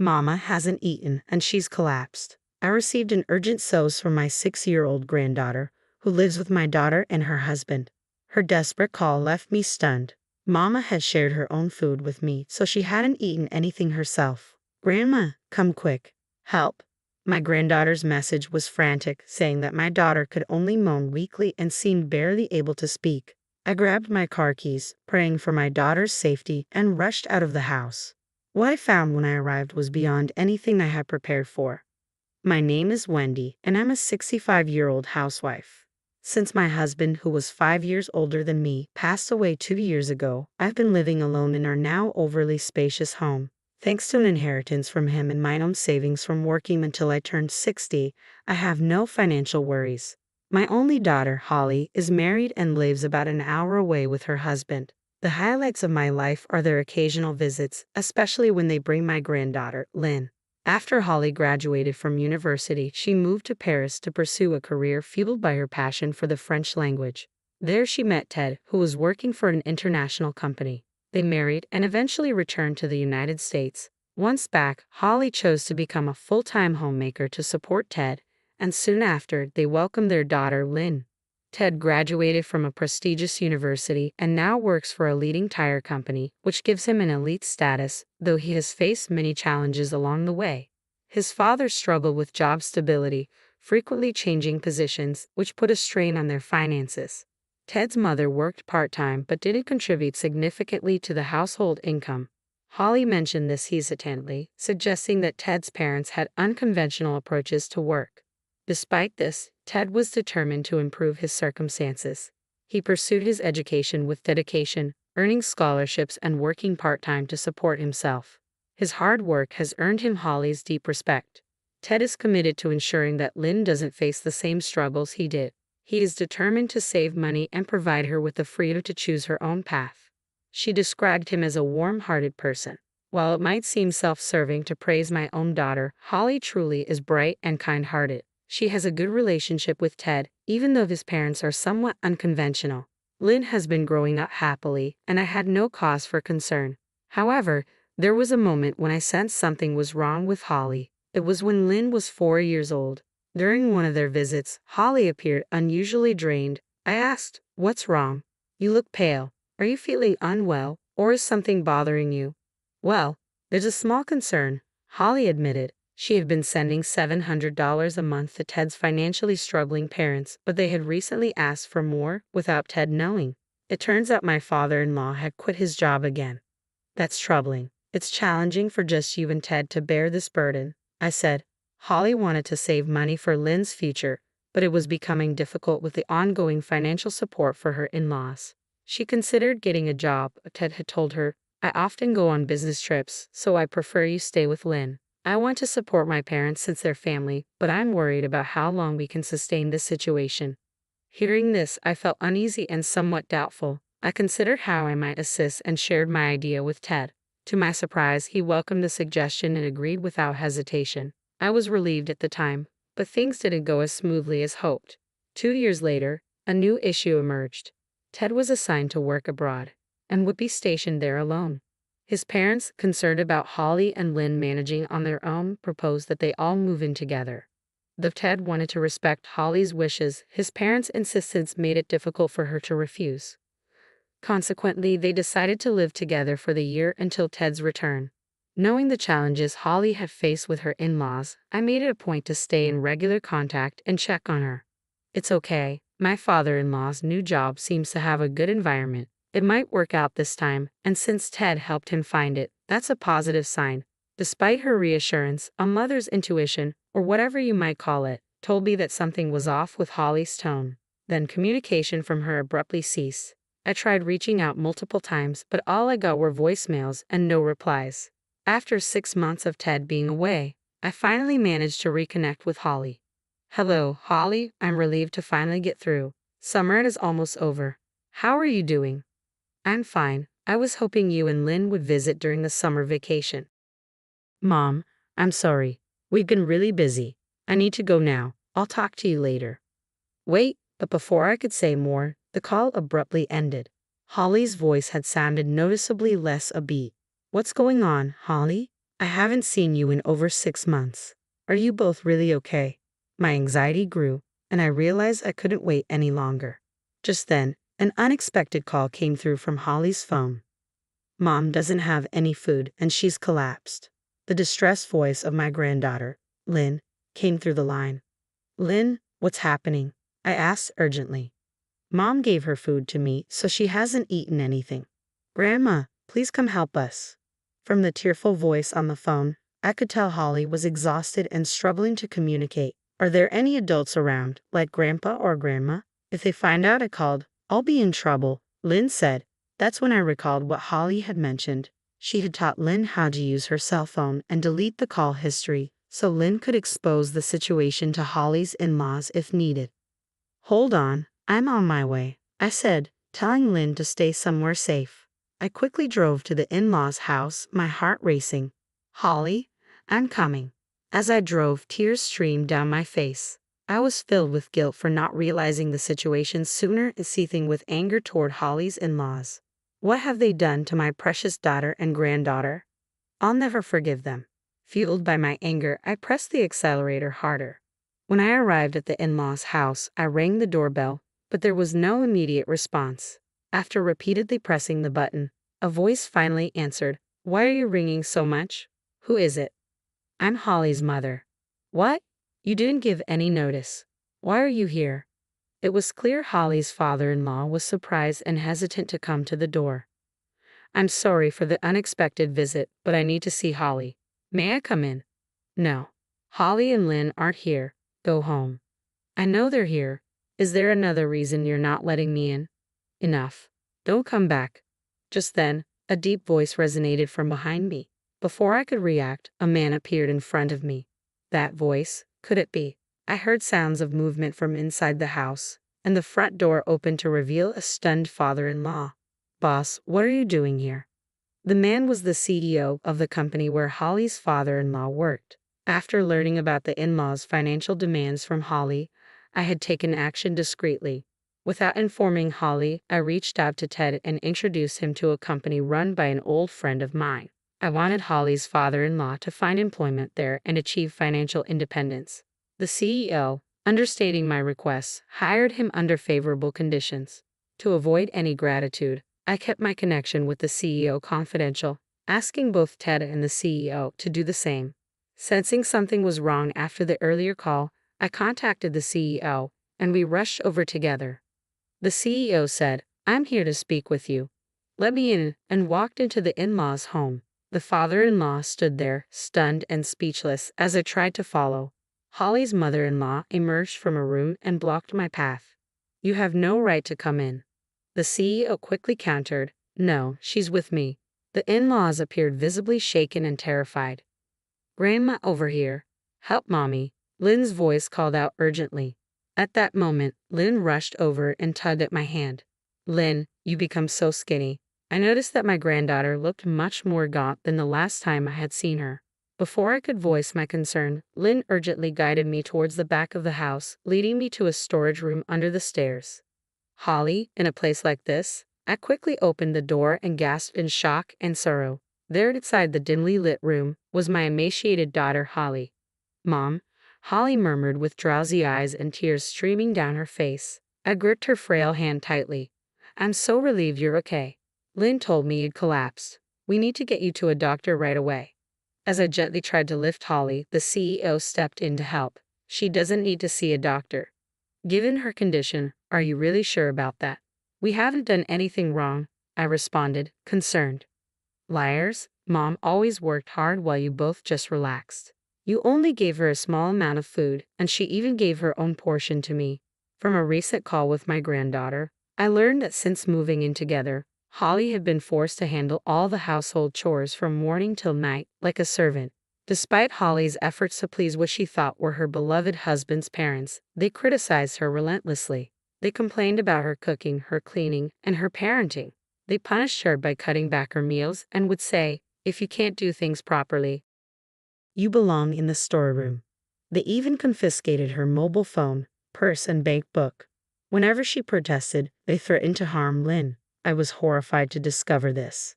Mama hasn't eaten and she's collapsed. I received an urgent SOS from my 6-year-old granddaughter, who lives with my daughter and her husband. Her desperate call left me stunned. Mama had shared her own food with me, so she hadn't eaten anything herself. Grandma, come quick. Help. My granddaughter's message was frantic, saying that my daughter could only moan weakly and seemed barely able to speak. I grabbed my car keys, praying for my daughter's safety, and rushed out of the house. What I found when I arrived was beyond anything I had prepared for. My name is Wendy, and I'm a 65-year-old housewife. Since my husband, who was 5 years older than me, passed away 2 years ago, I've been living alone in our now overly spacious home. Thanks to an inheritance from him and my own savings from working until I turned 60, I have no financial worries. My only daughter, Holly, is married and lives about an hour away with her husband. The highlights of my life are their occasional visits, especially when they bring my granddaughter, Lynn. After Holly graduated from university, she moved to Paris to pursue a career fueled by her passion for the French language. There she met Ted, who was working for an international company. They married and eventually returned to the United States. Once back, Holly chose to become a full-time homemaker to support Ted, and soon after, they welcomed their daughter, Lynn. Ted graduated from a prestigious university and now works for a leading tire company, which gives him an elite status, though he has faced many challenges along the way. His father struggled with job stability, frequently changing positions, which put a strain on their finances. Ted's mother worked part-time but didn't contribute significantly to the household income. Holly mentioned this hesitantly, suggesting that Ted's parents had unconventional approaches to work. Despite this, Ted was determined to improve his circumstances. He pursued his education with dedication, earning scholarships and working part-time to support himself. His hard work has earned him Holly's deep respect. Ted is committed to ensuring that Lynn doesn't face the same struggles he did. He is determined to save money and provide her with the freedom to choose her own path. She described him as a warm-hearted person. While it might seem self-serving to praise my own daughter, Holly truly is bright and kind-hearted. She has a good relationship with Ted, even though his parents are somewhat unconventional. Lynn has been growing up happily, and I had no cause for concern. However, there was a moment when I sensed something was wrong with Holly. It was when Lynn was 4 years old. During one of their visits, Holly appeared unusually drained. I asked, "What's wrong? You look pale. Are you feeling unwell, or is something bothering you?" "Well, there's a small concern," Holly admitted. She had been sending $700 a month to Ted's financially struggling parents, but they had recently asked for more without Ted knowing. It turns out my father-in-law had quit his job again. "That's troubling. It's challenging for just you and Ted to bear this burden," I said. Holly wanted to save money for Lynn's future, but it was becoming difficult with the ongoing financial support for her in-laws. She considered getting a job, but Ted had told her, "I often go on business trips, so I prefer you stay with Lynn. I want to support my parents since they're family, but I'm worried about how long we can sustain this situation." Hearing this, I felt uneasy and somewhat doubtful. I considered how I might assist and shared my idea with Ted. To my surprise, he welcomed the suggestion and agreed without hesitation. I was relieved at the time, but things didn't go as smoothly as hoped. 2 years later, a new issue emerged. Ted was assigned to work abroad, and would be stationed there alone. His parents, concerned about Holly and Lynn managing on their own, proposed that they all move in together. Though Ted wanted to respect Holly's wishes, his parents' insistence made it difficult for her to refuse. Consequently, they decided to live together for the year until Ted's return. Knowing the challenges Holly had faced with her in-laws, I made it a point to stay in regular contact and check on her. "It's okay. My father-in-law's new job seems to have a good environment. It might work out this time, and since Ted helped him find it, that's a positive sign." Despite her reassurance, a mother's intuition, or whatever you might call it, told me that something was off with Holly's tone. Then communication from her abruptly ceased. I tried reaching out multiple times, but all I got were voicemails and no replies. After 6 months of Ted being away, I finally managed to reconnect with Holly. "Hello, Holly. I'm relieved to finally get through. Summer is almost over. How are you doing?" "I'm fine. I was hoping you and Lynn would visit during the summer vacation." "Mom, I'm sorry. We've been really busy. I need to go now. I'll talk to you later." Wait, but before I could say more, the call abruptly ended. Holly's voice had sounded noticeably less upbeat. "What's going on, Holly?" I haven't seen you in over 6 months. Are you both really okay? My anxiety grew, and I realized I couldn't wait any longer. Just then, an unexpected call came through from Holly's phone. Mom doesn't have any food and she's collapsed. The distressed voice of my granddaughter, Lynn, came through the line. Lynn, what's happening? I asked urgently. Mom gave her food to me, so she hasn't eaten anything. Grandma, please come help us. From the tearful voice on the phone, I could tell Holly was exhausted and struggling to communicate. Are there any adults around, like Grandpa or Grandma? If they find out I called, I'll be in trouble, Lynn said. That's when I recalled what Holly had mentioned. She had taught Lynn how to use her cell phone and delete the call history, so Lynn could expose the situation to Holly's in-laws if needed. Hold on, I'm on my way, I said, telling Lynn to stay somewhere safe. I quickly drove to the in-laws' house, my heart racing. Holly, I'm coming. As I drove, tears streamed down my face. I was filled with guilt for not realizing the situation sooner and seething with anger toward Holly's in-laws. What have they done to my precious daughter and granddaughter? I'll never forgive them. Fueled by my anger, I pressed the accelerator harder. When I arrived at the in-laws' house, I rang the doorbell, but there was no immediate response. After repeatedly pressing the button, a voice finally answered. Why are you ringing so much? Who is it? I'm Holly's mother. What? You didn't give any notice. Why are you here? It was clear Holly's father-in-law was surprised and hesitant to come to the door. I'm sorry for the unexpected visit, but I need to see Holly. May I come in? No. Holly and Lynn aren't here. Go home. I know they're here. Is there another reason you're not letting me in? Enough. Don't come back. Just then, a deep voice resonated from behind me. Before I could react, a man appeared in front of me. That voice, could it be? I heard sounds of movement from inside the house, and the front door opened to reveal a stunned father-in-law. Boss, what are you doing here? The man was the CEO of the company where Holly's father-in-law worked. After learning about the in-laws' financial demands from Holly, I had taken action discreetly. Without informing Holly, I reached out to Ted and introduced him to a company run by an old friend of mine. I wanted Holly's father-in-law to find employment there and achieve financial independence. The CEO, understating my requests, hired him under favorable conditions. To avoid any gratitude, I kept my connection with the CEO confidential, asking both Ted and the CEO to do the same. Sensing something was wrong after the earlier call, I contacted the CEO, and we rushed over together. The CEO said, I'm here to speak with you. Let me in, and walked into the in-laws' home. The father-in-law stood there, stunned and speechless, as I tried to follow. Holly's mother-in-law emerged from a room and blocked my path. You have no right to come in. The CEO quickly countered, No, she's with me. The in-laws appeared visibly shaken and terrified. Grandma, over here. Help Mommy, Lynn's voice called out urgently. At that moment, Lynn rushed over and tugged at my hand. Lynn, you become so skinny. I noticed that my granddaughter looked much more gaunt than the last time I had seen her. Before I could voice my concern, Lynn urgently guided me towards the back of the house, leading me to a storage room under the stairs. Holly, in a place like this? I quickly opened the door and gasped in shock and sorrow. There inside the dimly lit room was my emaciated daughter Holly. Mom, Holly murmured with drowsy eyes and tears streaming down her face. I gripped her frail hand tightly. I'm so relieved you're okay. Lynn told me you'd collapsed. We need to get you to a doctor right away. As I gently tried to lift Holly, the CEO stepped in to help. She doesn't need to see a doctor. Given her condition, are you really sure about that? We haven't done anything wrong, I responded, concerned. Liars, Mom always worked hard while you both just relaxed. You only gave her a small amount of food, and she even gave her own portion to me. From a recent call with my granddaughter, I learned that since moving in together, Holly had been forced to handle all the household chores from morning till night, like a servant. Despite Holly's efforts to please what she thought were her beloved husband's parents, they criticized her relentlessly. They complained about her cooking, her cleaning, and her parenting. They punished her by cutting back her meals and would say, if you can't do things properly, you belong in the storeroom. They even confiscated her mobile phone, purse, and bank book. Whenever she protested, they threatened to harm Lynn. I was horrified to discover this.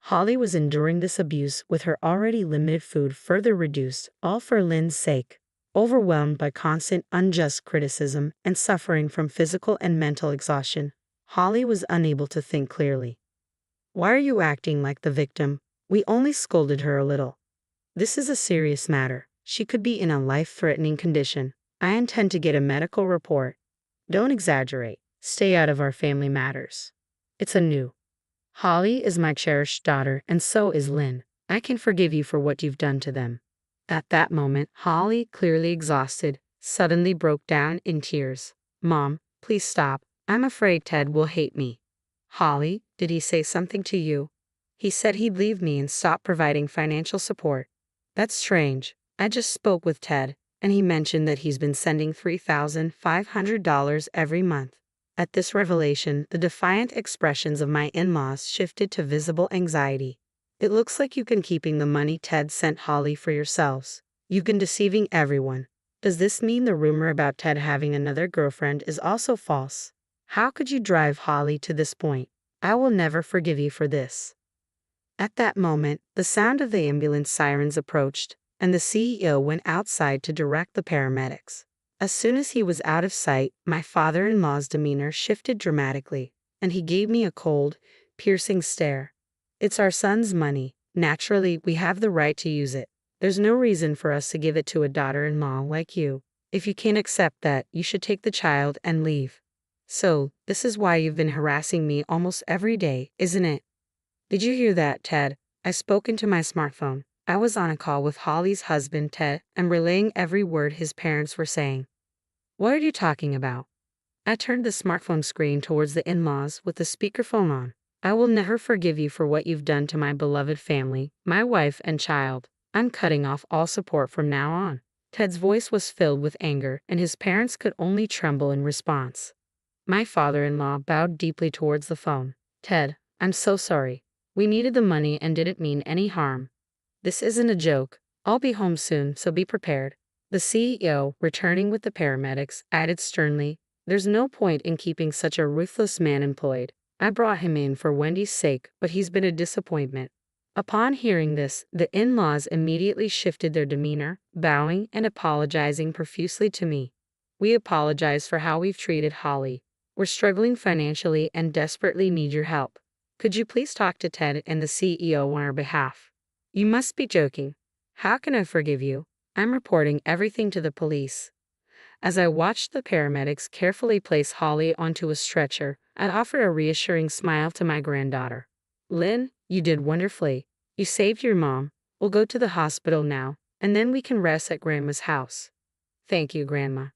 Holly was enduring this abuse with her already limited food further reduced, all for Lynn's sake. Overwhelmed by constant unjust criticism and suffering from physical and mental exhaustion, Holly was unable to think clearly. Why are you acting like the victim? We only scolded her a little. This is a serious matter. She could be in a life-threatening condition. I intend to get a medical report. Don't exaggerate. Stay out of our family matters. It's a new. Holly is my cherished daughter, and so is Lynn. I can forgive you for what you've done to them. At that moment, Holly, clearly exhausted, suddenly broke down in tears. Mom, please stop. I'm afraid Ted will hate me. Holly, did he say something to you? He said he'd leave me and stop providing financial support. That's strange. I just spoke with Ted, and he mentioned that he's been sending $3,500 every month. At this revelation, the defiant expressions of my in-laws shifted to visible anxiety. It looks like you've been keeping the money Ted sent Holly for yourselves. You've been deceiving everyone. Does this mean the rumor about Ted having another girlfriend is also false? How could you drive Holly to this point? I will never forgive you for this. At that moment, the sound of the ambulance sirens approached, and the CEO went outside to direct the paramedics. As soon as he was out of sight, my father-in-law's demeanor shifted dramatically, and he gave me a cold, piercing stare. It's our son's money. Naturally, we have the right to use it. There's no reason for us to give it to a daughter-in-law like you. If you can't accept that, you should take the child and leave. So, this is why you've been harassing me almost every day, isn't it? Did you hear that, Ted? I spoke into my smartphone. I was on a call with Holly's husband, Ted, and relaying every word his parents were saying. What are you talking about? I turned the smartphone screen towards the in-laws with the speakerphone on. I will never forgive you for what you've done to my beloved family, my wife and child. I'm cutting off all support from now on. Ted's voice was filled with anger, and his parents could only tremble in response. My father-in-law bowed deeply towards the phone. Ted, I'm so sorry. We needed the money and didn't mean any harm. This isn't a joke. I'll be home soon, so be prepared. The CEO, returning with the paramedics, added sternly, there's no point in keeping such a ruthless man employed. I brought him in for Wendy's sake, but he's been a disappointment. Upon hearing this, the in-laws immediately shifted their demeanor, bowing and apologizing profusely to me. We apologize for how we've treated Holly. We're struggling financially and desperately need your help. Could you please talk to Ted and the CEO on our behalf? You must be joking. How can I forgive you? I'm reporting everything to the police. As I watched the paramedics carefully place Holly onto a stretcher, I offered a reassuring smile to my granddaughter. Lynn, you did wonderfully. You saved your mom. We'll go to the hospital now, and then we can rest at Grandma's house. Thank you, Grandma.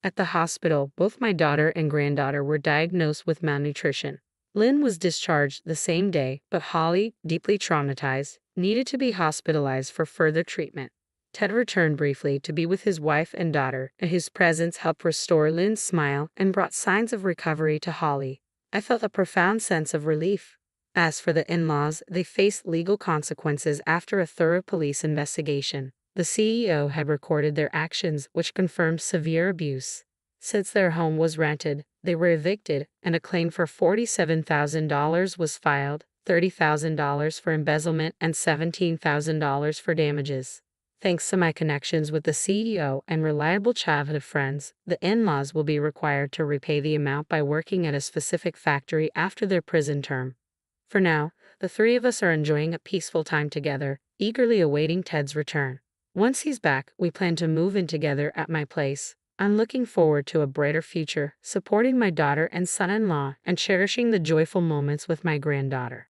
At the hospital, both my daughter and granddaughter were diagnosed with malnutrition. Lynn was discharged the same day, but Holly, deeply traumatized, needed to be hospitalized for further treatment. Ted returned briefly to be with his wife and daughter, and his presence helped restore Lynn's smile and brought signs of recovery to Holly. I felt a profound sense of relief. As for the in-laws, they faced legal consequences after a thorough police investigation. The CEO had recorded their actions, which confirmed severe abuse. Since their home was rented, they were evicted, and a claim for $47,000 was filed, $30,000 for embezzlement, and $17,000 for damages. Thanks to my connections with the CEO and reliable childhood friends, the in-laws will be required to repay the amount by working at a specific factory after their prison term. For now, the three of us are enjoying a peaceful time together, eagerly awaiting Ted's return. Once he's back, we plan to move in together at my place. I'm looking forward to a brighter future, supporting my daughter and son-in-law, and cherishing the joyful moments with my granddaughter.